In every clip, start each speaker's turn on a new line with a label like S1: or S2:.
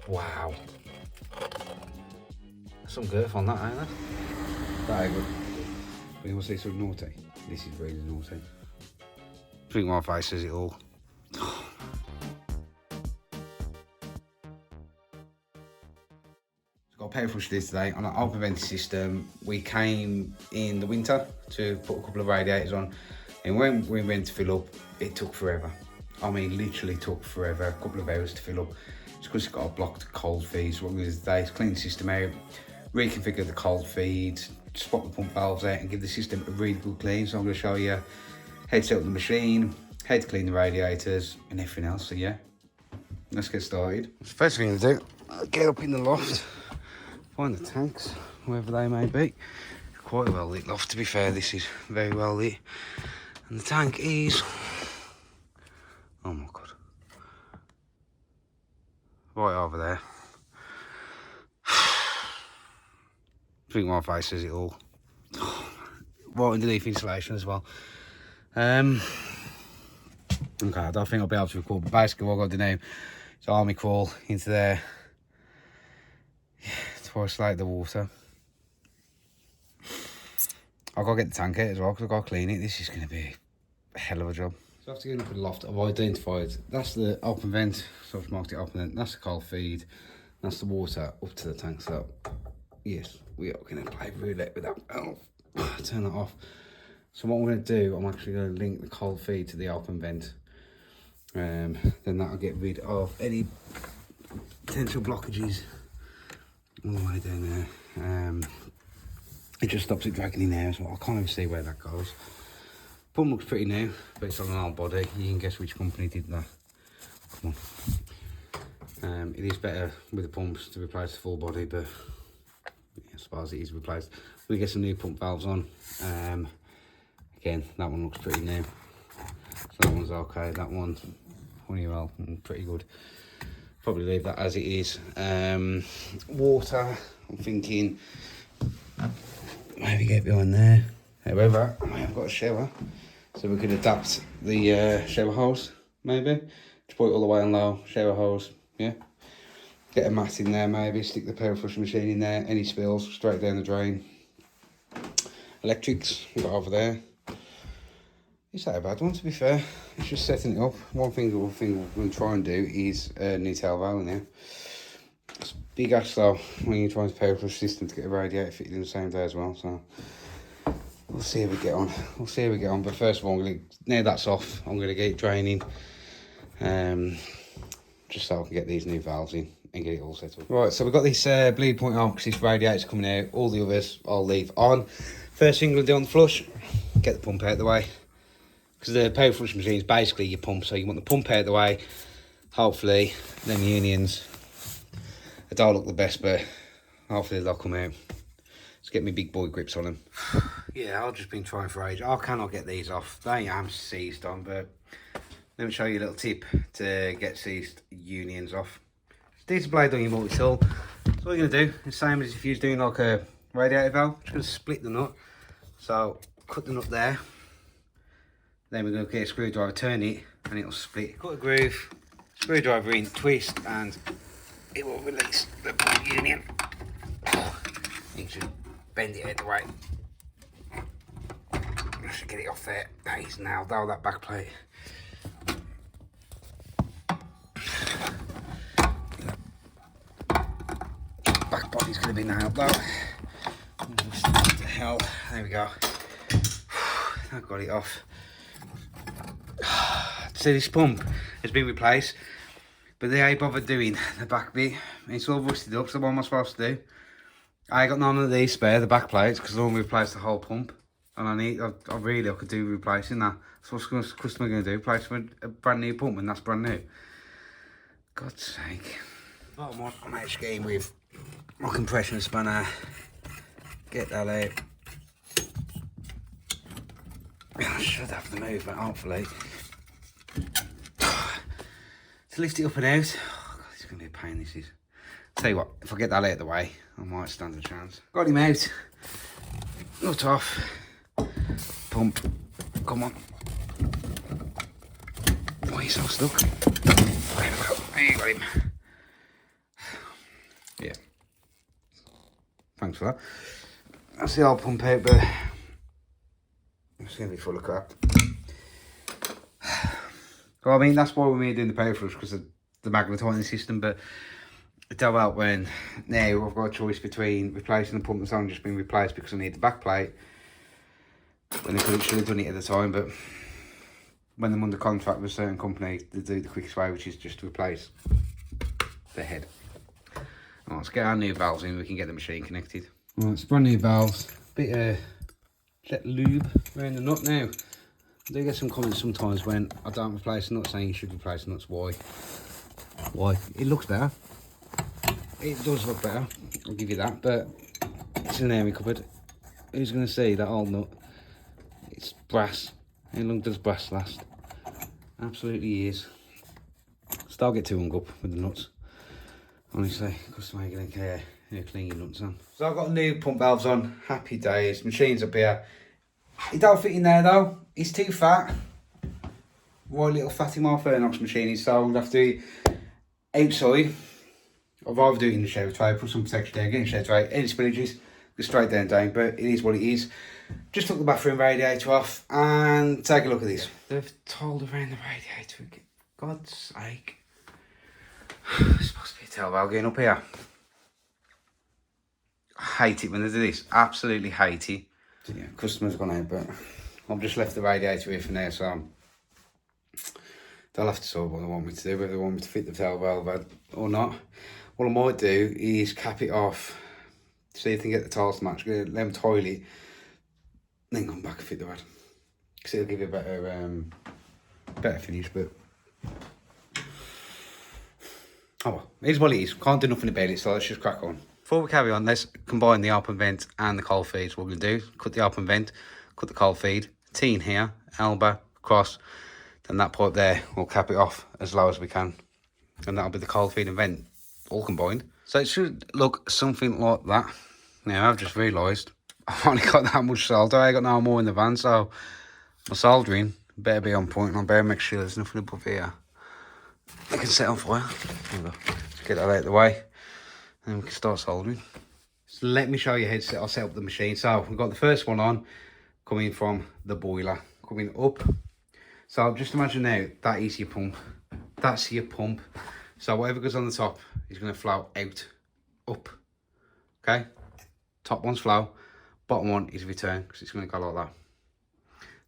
S1: Wow. Some girth on that, ain't there? Very good. But you want to say something naughty? This is really naughty. I think my face says it all. Got a power flush this today on an open vent system. We came in the winter to put a couple of radiators on, and when we went to fill up, it took forever. I mean, literally took forever, a couple of hours to fill up. It's because it's got a blocked cold feed. So what we did today is clean the system out, reconfigure the cold feed, swap the pump valves out and give the system a really good clean. So I'm going to show you how to set up the machine, how to clean the radiators and everything else. So yeah, let's get started. First thing to do, get up in the loft, find the tanks, wherever they may be. Quite a well lit loft, to be fair. This is very well lit. And the tank is, oh my God, right over there. I think my face says it all. Right underneath insulation as well. Okay, I don't think I'll be able to record, but basically what I've got to do now is army crawl into there to isolate the water. I've got to get the tank out as well because I've got to clean it. This is going to be a hell of a job. So after getting up in the loft, I've identified that's the open vent, so I've marked it open vent, that's the cold feed, that's the water up to the tank. So yes, we are going to play roulette with that. Oh, turn that off. So what I'm going to do, I'm actually going to link the cold feed to the open vent. Then that'll get rid of any potential blockages all the way down there. It just stops it dragging in there as well. I can't even see where that goes. Pump looks pretty new, but it's on an old body. You can guess which company did that. Come on. It is better with the pumps to replace the full body, but yeah, as far as it is replaced, we get some new pump valves on. Again, that one looks pretty new, so that one's okay. That one's Honeywell and pretty good. Probably leave that as it is. Water, I'm thinking maybe get behind there. However, I may have got a shower, so we could adapt the shower hose maybe. Just put it all the way on low, shower hose, yeah. Get a mat in there maybe, stick the power flush machine in there, any spills straight down the drain. Electrics, we've got over there. It's not a bad one, to be fair. It's just setting it up. One thing we're going to try and do is new tail valve in there. It's big ass though when you're trying to power flush system to get a radiator fitted in the same day as well. So we'll see how we get on. We'll see how we get on. But first of all, now that's off, I'm going to get it draining, just so I can get these new valves in and get it all set up. Right, so we've got this bleed point on because this radiator's coming out. All the others I'll leave on. First thing we'll do on the flush, get the pump out of the way. Because the power flush machine is basically your pump, so you want the pump out of the way. Hopefully, them unions, they don't look the best, but hopefully they'll come out. Let's get me big boy grips on them. Yeah, I've just been trying for ages. I cannot get these off. They am seized on, but let me show you a little tip to get seized unions off. Stick the blade on your multi-tool. So what you're going to do, the same as if you're doing like a radiator valve, just going to split the nut. So cut the nut there. Then we're going to get a screwdriver, turn it, and it'll split. Cut a groove, screwdriver in, twist, and it will release the pump union. You should bend it out the way. I should get it off there. That is nailed down, that back plate. Back body's going to be nailed though. What the hell? There we go. I've got it off. So this pump has been replaced, but they ain't bothered doing the back bit. It's all rusted up, so what am I supposed to do? I got none of these spare, the back plates, because I want to replace the whole pump. And I could do replacing that. So what's the customer going to do? Replace a brand new pump, and that's brand new. God's sake. Bottom one, I'm actually getting with my compression spanner. Get that out. I should have the movement, hopefully. To lift it up and out. Oh God, it's going to be a pain, this is. Tell you what, if I get that out of the way, I might stand a chance. Got him out. Nut off. Pump. Come on. Why are you so stuck? There we go. you got him. Yeah. Thanks for that. That's the old pump out, but it's going to be full of crap. Well, I mean, that's why we're doing the power flush, because of the magnetising system, but it don't help when now I've got a choice between replacing the pump that's only just been replaced because I need the back plate, when they should have done it at the time, but when I'm under contract with a certain company, they do the quickest way, which is just to replace the head. Right, let's get our new valves in, we can get the machine connected. Right, it's brand new valves, bit of jet lube around the nut now. I do get some comments sometimes when I don't replace the nuts saying you should replace the nuts. Why? Why? It looks better. It does look better, I'll give you that, but it's in an airy cupboard. Who's going to see that old nut? It's brass. How long does brass last? Absolutely is. Still get too hung up with the nuts. Honestly, customer ain't going to care how clean your nuts on. So I've got new pump valves on. Happy days. Machine's up here. It don't fit in there though. It's too fat. Right little fatty Marfurnox machine is, so I'll have to do it outside. I'd rather do it in the shower tray, put some protection there, get in the shower tray, any spillages, go straight down, but it is what it is. Just took the bathroom radiator off and take a look at this. They've tiled around the radiator, for God's sake. It's supposed to be a tail valve going up here. I hate it when they do this, absolutely hate it. So yeah, customer's gone out, but I've just left the radiator here for now, so they'll have to sort what they want me to do, whether they want me to fit the tail valve or not. What I might do is cap it off, see if they can get the tiles to match, let them tile it, then come back and fit the rad. Because it'll give you a better finish, but oh well, it is what it is. Can't do nothing about it, so let's just crack on. Before we carry on, let's combine the open vent and the cold feed. What we're going to do, cut the open vent, cut the cold feed, T in here, elbow, across, then that pipe there, we'll cap it off as low as we can. And that'll be the cold feed and vent, all combined. So it should look something like that. Now, I've just realised I've only got that much solder. I got no more in the van, so my soldering better be on point, and I better make sure there's nothing above here I can set on fire. There we go. Let's get that out of the way, and we can start soldering. So let me show you how I'll set up the machine. So we've got the first one on, coming from the boiler, coming up. So just imagine now, that is your pump. That's your pump. So whatever goes on the top is going to flow out, up. Okay? Top one's flow, bottom one is return, because it's going to go like that.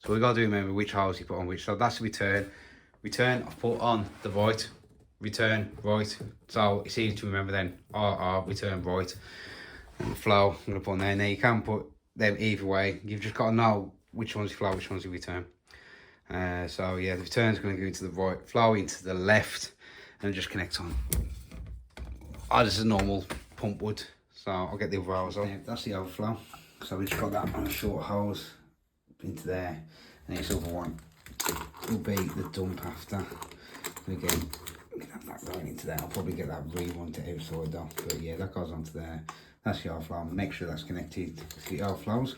S1: So we've got to do, remember which hose you put on which. So that's the return. Return, I've put on the right. Return, right. So it's easy to remember then. RR, return, right. And the flow, I'm going to put on there. Now you can put them either way. You've just got to know which one's your flow, which one's your return. So yeah, the return's going to go into the right, flow into the left, and just connect on. Oh, this is a normal pump would, so I'll get the other hose on. Yeah, that's the overflow. So we just got that on a short hose into there, and this other one will be the dump after. And again, get that going into there. I'll probably get that rewind to outside though, but yeah, that goes onto there. That's the overflow. Make sure that's connected to the overflows.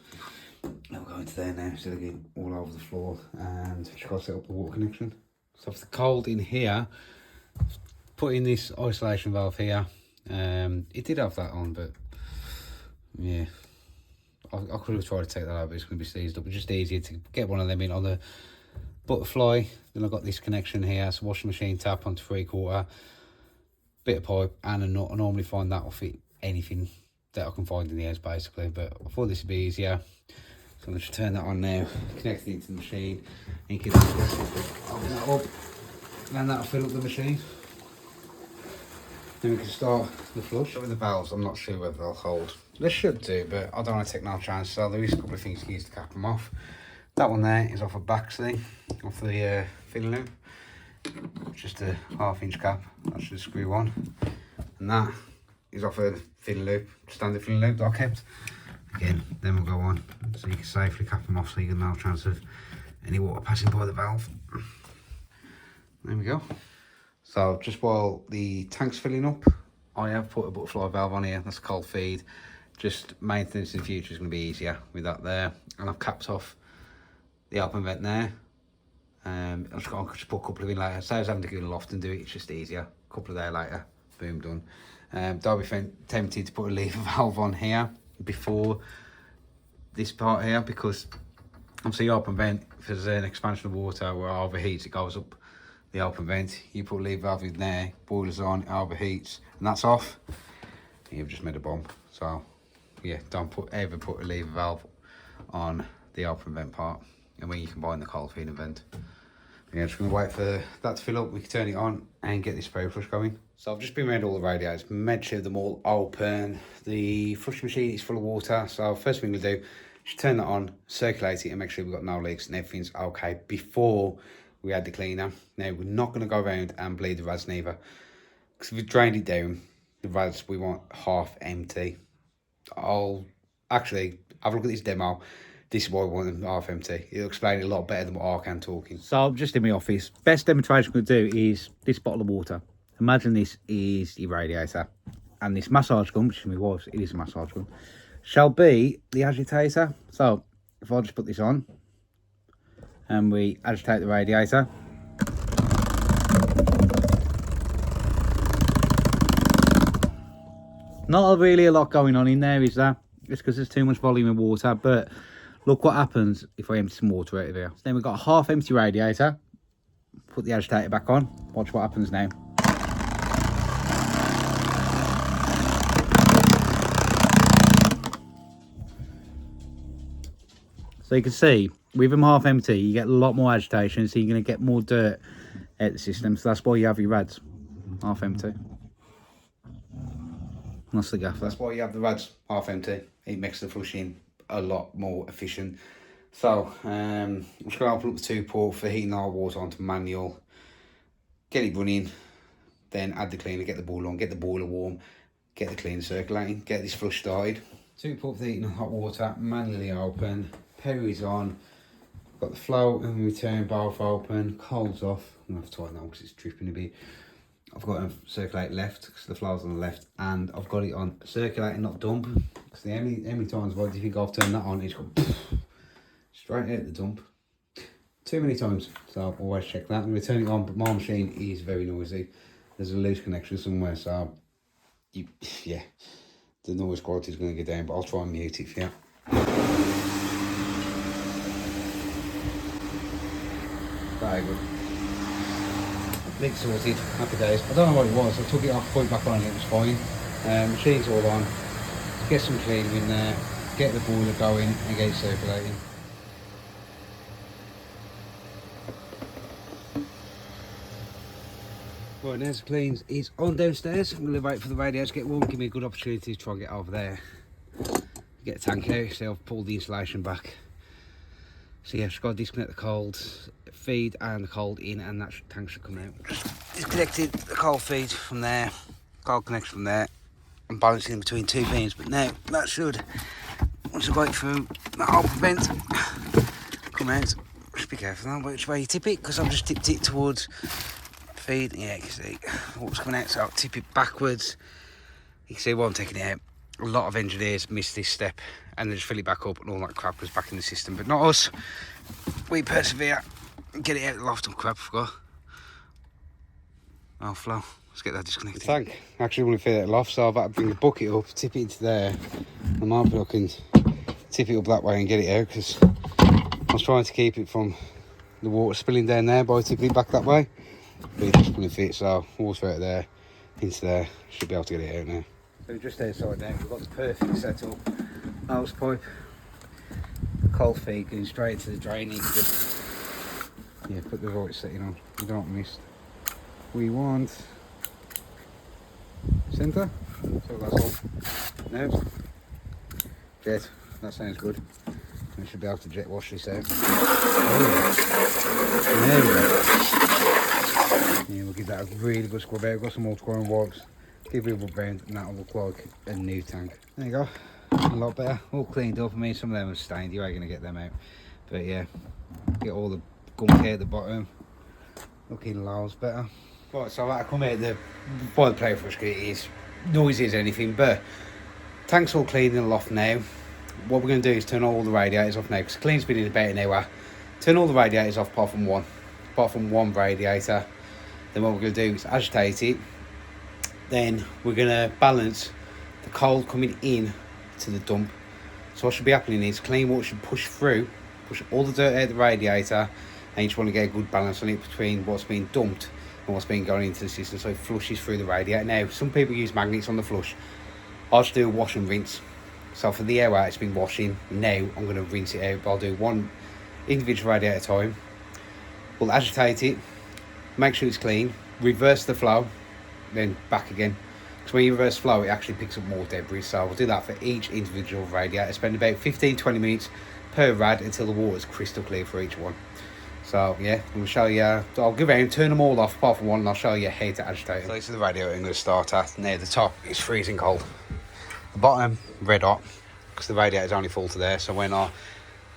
S1: I'll go into there now, so they're getting all over the floor, and just got to set up the water connection. So for the cold in here, put in this isolation valve here. It did have that on, but yeah, I could have tried to take that out, but it's going to be seized up. It's just easier to get one of them in on the butterfly. Then I've got this connection here, so washing machine tap onto 3/4, bit of pipe and a nut. I normally find that will fit anything that I can find in the house basically, but I thought this would be easier. So I'm going to turn that on now, connect it into the machine, and you can open that up, and that'll fill up the machine. Then we can start the flush. With the valves, I'm not sure whether they'll hold. They should do, but I don't want to take no chance, so there is a couple of things to use to cap them off. That one there is off a Baxley, off the filling loop. Just a 1/2 inch cap, that's just screw on. And that is off a filling loop, standard filling loop that I kept. Again, then we'll go on, so you can safely cap them off so you get no chance of any water passing by the valve. There we go. So just while the tank's filling up, I have put a butterfly valve on here, that's a cold feed. Just maintenance in the future is going to be easier with that there. And I've capped off the open vent there. I'll just put a couple of in later. So I was having to go in the loft and do it, it's just easier. A couple of days later, boom, done. Don't be tempted to put a lever valve on here before this part here, because obviously open vent, if there's an expansion of water where it overheats, it goes up the open vent. You put a lever valve in there, boiler's on, it overheats, and that's off. You've just made a bomb. So yeah, don't ever put a lever valve on the open vent part, and when you combine the cold feeding vent. Yeah, just gonna wait for that to fill up, we can turn it on and get this spray flush going. So I've just been around all the radiators, made sure them all open. The flush machine is full of water, so first thing we'll do is turn that on, circulate it, and make sure we've got no leaks and everything's okay before we add the cleaner. Now we're not gonna go around and bleed the rads neither, because if we drained it down, the rads we want half empty. I'll actually have a look at this demo. This is why I want them half empty. It'll explain it a lot better than what I can talking. So I'm just in my office. Best demonstration I'm going to do is this bottle of water. Imagine this is your radiator. And this massage gun, which my wife's, it is a massage gun, shall be the agitator. So if I just put this on and we agitate the radiator. Not really a lot going on in there, is there? Just because there's too much volume of water, but look what happens if I empty some water out of here. So then we've got a half empty radiator. Put the agitator back on. Watch what happens now. So you can see, with them half empty, you get a lot more agitation, so you're going to get more dirt out the system. So that's why you have your rads half empty. That's the gaffer. That's why you have the rads half empty. It makes the flushing a lot more efficient. So I'm just going to open up the 2-port for heating our water onto manual, get it running, then add the cleaner, get the boiler on, get the boiler warm, get the cleaner circulating, get this flush started. 2-port for heating hot water, manually open, Perry's on, got the flow and return both open, cold's off. I'm going to have to tighten that because it's dripping a bit. I've got it on circulate left because the flow's on the left, and I've got it on circulating, not dump. Because the only times if you think I've turned that on, it's gone straight out the dump. Too many times, so always check that. I'm going to turn it on, but my machine is very noisy. There's a loose connection somewhere, so yeah, the noise quality is going to go down, but I'll try and mute it for you. Very good. Leak sorted, happy days. I don't know what it was, I took it off, put it back on and it was fine. Machine's all on. Get some cleaner in there, get the boiler going and get it circulating. Right, now the cleans is on downstairs. I'm going to wait for the radiator to get warm, give me a good opportunity to try and get over there. Get the tank out, so I've pulled the insulation back. So yeah, just got to disconnect the cold feed and the cold in, and that tank should come out. Disconnected the cold feed from there, cold connection from there. I'm balancing between 2 beams, but now that should, once I go through the whole vent, come out. Just be careful now which way you tip it, because I've just tipped it towards feed. Yeah, you can see what's coming out, so I'll tip it backwards. You can see while I'm taking it out, a lot of engineers miss this step and they just fill it back up and all that crap goes back in the system, but not us. We persevere and get it out of the loft. Oh crap, I forgot. Oh, flow. Let's get that disconnected. The tank actually won't fit out the loft, so I've had to bring the bucket up, tip it into there. I might be looking tip it up that way and get it out, because I was trying to keep it from the water spilling down there by tipping it back that way, but it just wouldn't fit, so water out there into there. Should be able to get it out now. So just outside now, we've got the perfect setup. Hose pipe, cold feed going straight to the drain. You just put the right setting on. You don't miss. We want centre. So that's all. No. Jet. That sounds good. We should be able to jet wash this out. Oh, there we go. Yeah, we'll give that a really good scrub out. We've got some old scoring wipes. Give it a rub round and that'll look like a new tank. There you go. A lot better. All cleaned up. I mean, some of them are stained. You ain't going to get them out. But yeah, get all the gunk out the bottom. Looking loads better. Right, so I come out the by the play flush, it is noisy as anything, but tank's all clean in the loft now. What we're going to do is turn all the radiators off now, because clean's been in about an hour. Turn all the radiators off apart from one. apart from one radiator. Then what we're going to do is agitate it. Then we're going to balance the cold coming in to the dump. So what should be happening is clean water should push all the dirt out of the radiator, and you just want to get a good balance on it between what's being dumped and what's been going into the system, so it flushes through the radiator. Now, some people use magnets on the flush. I'll just do a wash and rinse. So for the air out, it's been washing. Now I'm going to rinse it out, but I'll do one individual radiator at a time. We'll agitate it, make sure it's clean, reverse the flow, then back again. Because when you reverse flow, it actually picks up more debris. So we'll do that for each individual radiator. Spend about 15-20 minutes per rad until the water's crystal clear for each one. So yeah, I'm going to show you, I'll give around, turn them all off apart from one, and I'll show you how to agitate them. So this is the radiator I'm going to start at. Now the top is freezing cold. The bottom, red hot, because the radiator is only full to there. So when I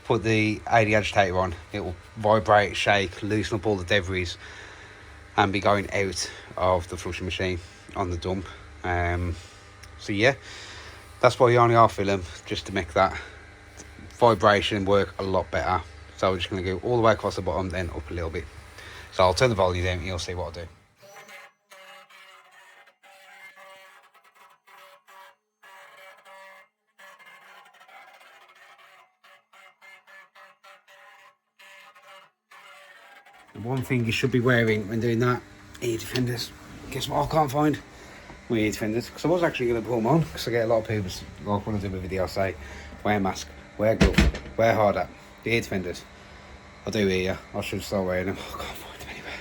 S1: put the AD agitator on, it will vibrate, shake, loosen up all the debris and be going out of the flushing machine on the dump. So yeah, that's why you only are film, just to make that vibration work a lot better. So we're just going to go all the way across the bottom, then up a little bit. So I'll turn the volume down and you'll see what I do. One thing you should be wearing when doing that, ear defenders. Guess what I can't find? My ear defenders. Because I was actually going to put them on, because I get a lot of people, like when I do a video, I say, wear a mask, wear gloves, wear hard hat, the ear defenders. I do here, I should start wearing them. I can't find them anywhere.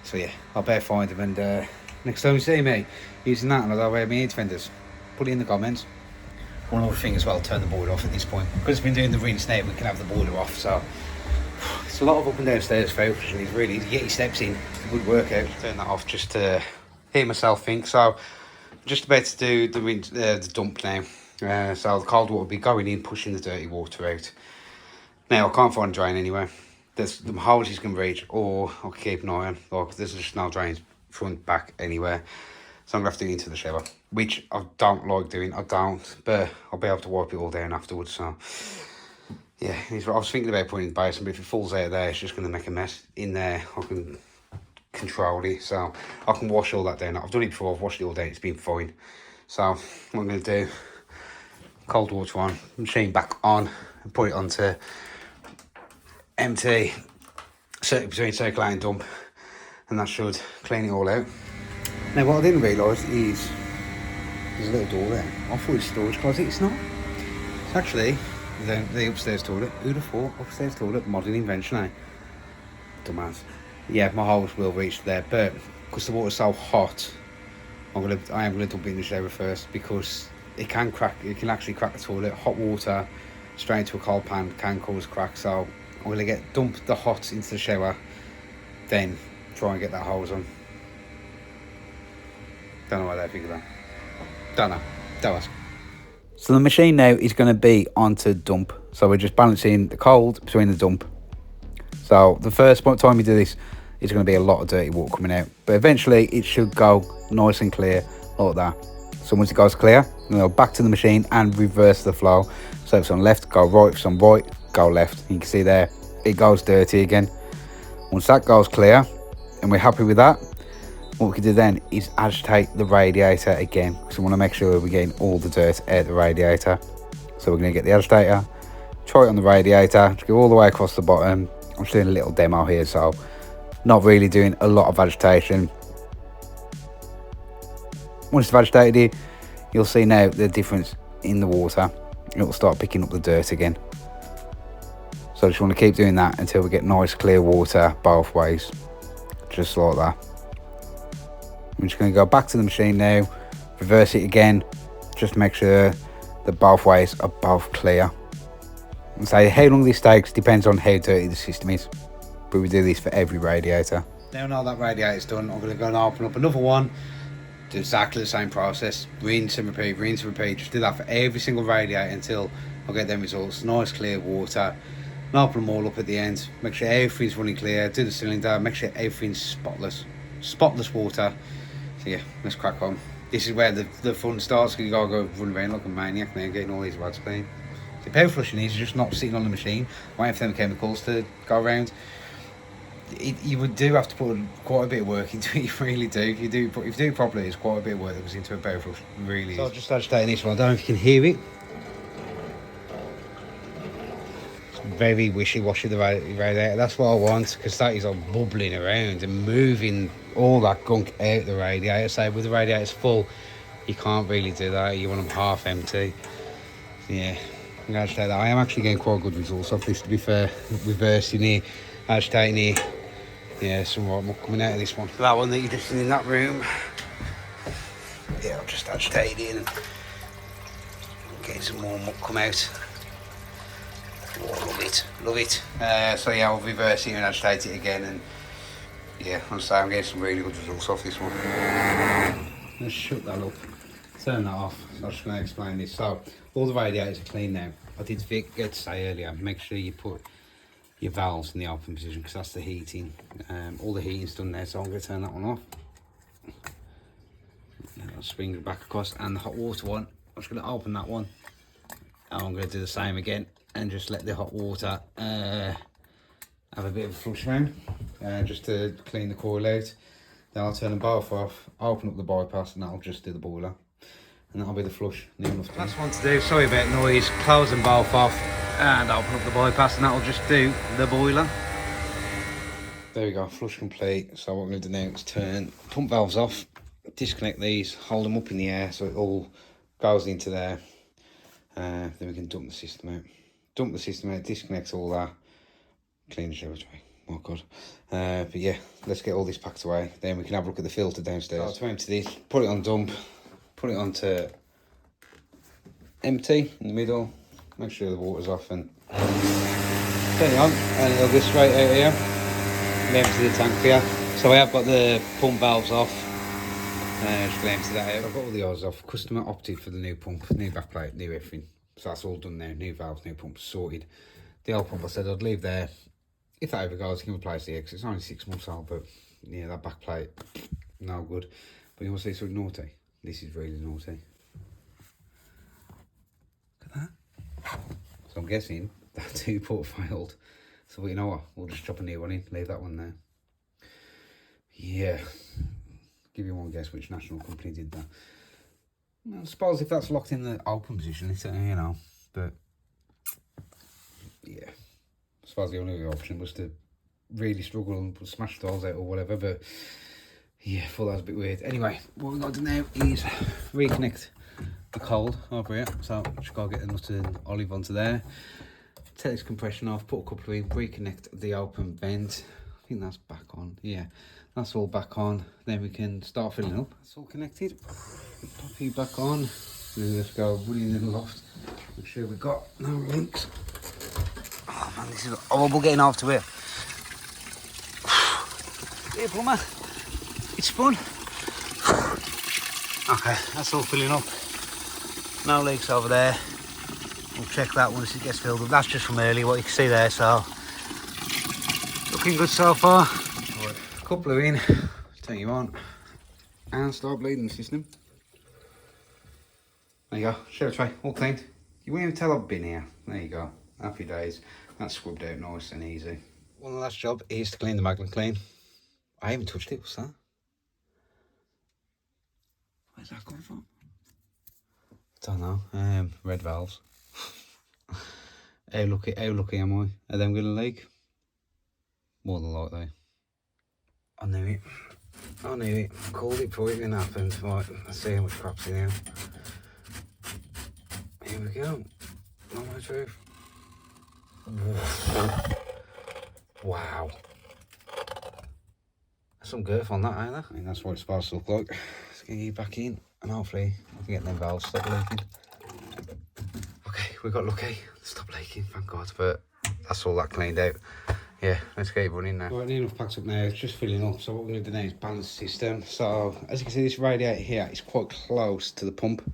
S1: So yeah, I better find them, and next time you see me using that and I don't wear my ear defenders, put it in the comments. One other thing as well, turn the boiler off at this point. Because we've been doing the rinse now, we can have the boiler off, so it's a lot of up and down stairs for and it's really easy to get your steps in. It's a good workout. Turn that off just to hear myself think. So just about to do the dump now. So the cold water will be going in, pushing the dirty water out. Now I can't find a drain anywhere. There's the hoses can reach, or I'll keep an eye on. Like there's just no drains front, back, anywhere. So I'm gonna have to do it into the shower, which I don't like doing. I don't, but I'll be able to wipe it all down afterwards. So yeah, I was thinking about putting it in the basement, but if it falls out there, it's just going to make a mess. In there, I can control it, so I can wash all that down. I've done it before, I've washed it all down, it's been fine. So what I'm going to do, cold water on, machine back on, and put it onto empty, between circulating dump, and that should clean it all out. Now what I didn't realise is, there's a little door there. I thought it was a storage closet, it's not. It's actually the upstairs toilet. Who'd have thought? Upstairs toilet, modern invention, eh? Dumbass. Yeah, my hose will reach there, but because the water's so hot, I am gonna dump it in the shower first, because it can crack. It can actually crack the toilet. Hot water straight into a cold pan can cause cracks. So I'm gonna dump the hot into the shower, then try and get that hose on. Don't know why they figured that. Don't know. Don't ask. So the machine now is going to be onto dump. So we're just balancing the cold between the dump. So the first time you do this, it's going to be a lot of dirty water coming out. But eventually it should go nice and clear like that. So once it goes clear, you go back to the machine and reverse the flow. So if it's on left, go right. If it's on right, go left. You can see there, it goes dirty again. Once that goes clear and we're happy with that, what we can do then is agitate the radiator again, because we want to make sure we're getting all the dirt out of the radiator. So we're going to get the agitator, try it on the radiator, just go all the way across the bottom. I'm just doing a little demo here, so not really doing a lot of agitation. Once it's agitated it, you'll see now the difference in the water. It will start picking up the dirt again. So I just want to keep doing that until we get nice clear water both ways, just like that. I'm just going to go back to the machine now, reverse it again, just to make sure that both ways are both clear. And so how long this takes depends on how dirty the system is, but we do this for every radiator. Now that radiator's done, I'm going to go and open up another one, do exactly the same process, rinse and repeat, just do that for every single radiator until I get them results. Nice clear water, and open them all up at the end, make sure everything's running clear, do the cylinder, make sure everything's spotless water. So yeah, let's crack on. This is where the fun starts, because you gotta go run around like a maniac now, getting all these rods clean. The power flushing is just not sitting on the machine, waiting for them chemicals to go around. You would do have to put quite a bit of work into it. You really do. If you do it properly, it's quite a bit of work that goes into a barrel flush. Really. So I'll just agitating this one. I don't know if you can hear it. Very wishy-washy, the radiator. That's what I want, because that is all bubbling around and moving all that gunk out the radiator. So with the radiators full, you can't really do that. You want them half empty. Yeah, I'm going to agitate that. I am actually getting quite good results off this, to be fair. Reversing here, agitating here. Yeah, some right muck coming out of this one. That one that you're just in that room. Yeah, I'll just agitate it in and get some more muck come out. Oh, love it, love it. So yeah, I'll reverse it and agitate it again, and yeah, I'm getting some really good results off this one. Let's shut that up, turn that off. So I'm just going to explain this. So all the radiators are clean now. I did forget to say earlier, make sure you put your valves in the open position, because that's the heating. All the heating's done there, so I'm going to turn that one off. I'll swing it back across, and the hot water one, I'm just going to open that one, and I'm going to do the same again. And just let the hot water have a bit of a flush around, just to clean the coil out. Then I'll turn them both off, open up the bypass, and that'll just do the boiler. And that'll be the flush. That's one to do, sorry about noise. Close them both off and open up the bypass, and that'll just do the boiler. There we go, flush complete. So what I'm going to do now is turn pump valves off, disconnect these, hold them up in the air so it all goes into there. Then we can dump the system out. Dump the system out, disconnect all that, clean the shower tray. Oh god. But yeah, let's get all this packed away. Then we can have a look at the filter downstairs. So to empty this, put it on dump, put it onto empty in the middle, make sure the water's off, and turn it on, and it'll go straight out here and empty the tank for you. So I have got the pump valves off. Just going to empty that out. I've got all the hoses off. Customer opted for the new pump, new backplate, new everything. So that's all done now. New valves, new pump, sorted. The old pump I said I'd leave there. If that ever goes, I can replace the X. It's only 6 months old, but yeah, that backplate, no good. But you want to see something naughty? This is really naughty. Look at that. So I'm guessing that 2-port failed. So you know what? We'll just chop a new one in, leave that one there. Yeah. Give you one guess which national company did that. I suppose if that's locked in the open position, it's, you know, but yeah, I suppose the only option was to really struggle and smash the doors out or whatever, but yeah, I thought that was a bit weird. Anyway, what we've got to do now is reconnect the cold over here. So just got to get the nut and olive onto there, take this compression off, put a couple in, reconnect the open vent. I think that's back on. Yeah, that's all back on. Then we can start filling up. That's all connected. Pop you back on. Then let's go running in the loft. Make sure we've got no leaks. Oh man, this is horrible getting after it. Here, Plumber. It's fun. Okay, that's all filling up. No leaks over there. We'll check that once it gets filled up. That's just from earlier, what you can see there, so looking good so far. Right, a couple are in, turn you on, and start bleeding the system. There you go, shower tray, all cleaned. You won't even tell I've been here. There you go, happy days. That's scrubbed out nice and easy. One last job is to clean the magnet clean. I haven't touched it, what's that? Where's that come from? Don't know, red valves. How lucky am I? Are them gonna leak? More than likely. I knew it. I knew it. Called it before it even happened. Right, let's see how much crap's in here. Here we go. On my truth. Wow. There's some girth on that either. I mean, that's what it's supposed to look like. Let's get you back in and hopefully I can get them valves stop leaking. Okay, we got lucky. Stop leaking, thank God, but that's all that cleaned out. Yeah, let's get it running now. Right, near enough packed up now, it's just filling up. So what we're going to do now is balance the system. So as you can see, this radiator here is quite close to the pump.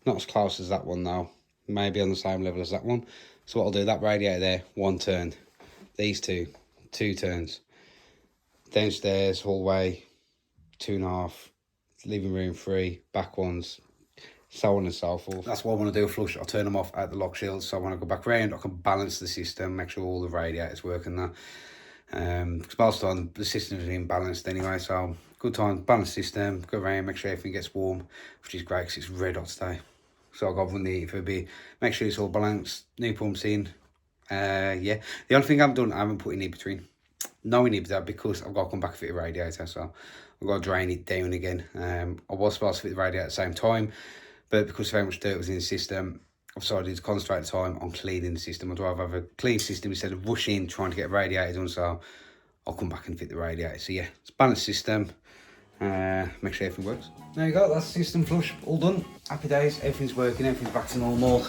S1: Not as close as that one though. Maybe on the same level as that one. So what I'll do, that radiator there, 1 turn. These two, 2 turns. Downstairs, hallway, 2.5. Living room 3, back ones, so on and so forth. That's what I want to do, flush. I'll turn them off at the lock shields, so when I go back round I can balance the system, make sure all the radiators work and that. Because most of the time the system is imbalanced anyway, so good time, balance system, go around, make sure everything gets warm, which is great because it's red hot today. So I've got to run the heater for a bit, make sure it's all balanced, new pumps in. Yeah, the only thing I haven't put in here between. No inhibitor because I've got to come back and fit the radiator, so I've got to drain it down again. I was supposed to fit the radiator at the same time, but because of how much dirt was in the system, I've decided to concentrate the time on cleaning the system. I'd rather have a clean system instead of rushing trying to get a radiator done, so I'll come back and fit the radiator. So yeah, it's a balanced system. Make sure everything works. There you go, that's system flush, all done. Happy days, everything's working, everything's back to normal.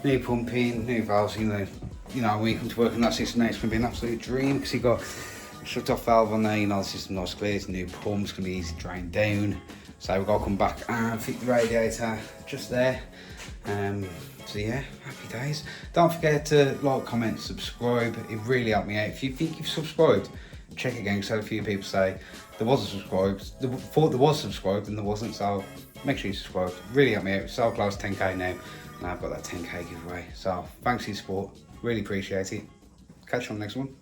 S1: New pumping, new valves, you know, when you come to work on that system now, it's going to be an absolute dream because you've got a shut off valve on there, you know, the system nice clear, it's a new pump, it's going to be easy to drain down. So we've got to come back and fit the radiator just there. So yeah, happy days. Don't forget to like, comment, subscribe, it really helped me out. If you think you've subscribed, check again because I had a few people say there wasn't subscribed, thought there was subscribed and there wasn't, so make sure you subscribe. Really helped me out, so close to 10k now. And I've got that 10k giveaway. So thanks for your support, really appreciate it. Catch you on the next one.